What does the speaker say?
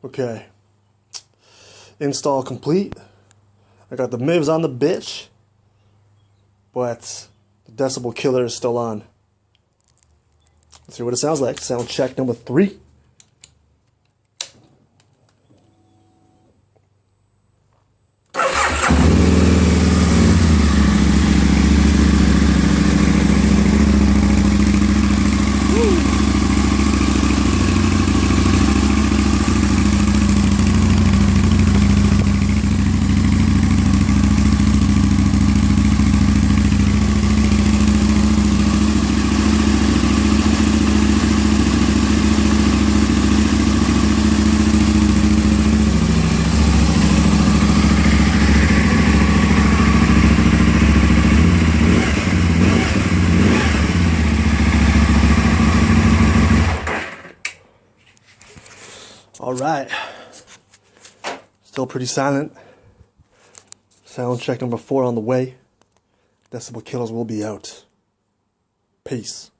Okay. Install complete. I got the Mivvs on the bitch, but the decibel killer is still on. Let's hear what it sounds like. Sound check number 3. Alright, still pretty silent. Sound check number 4 on the way. Decibel killers will be out. Peace.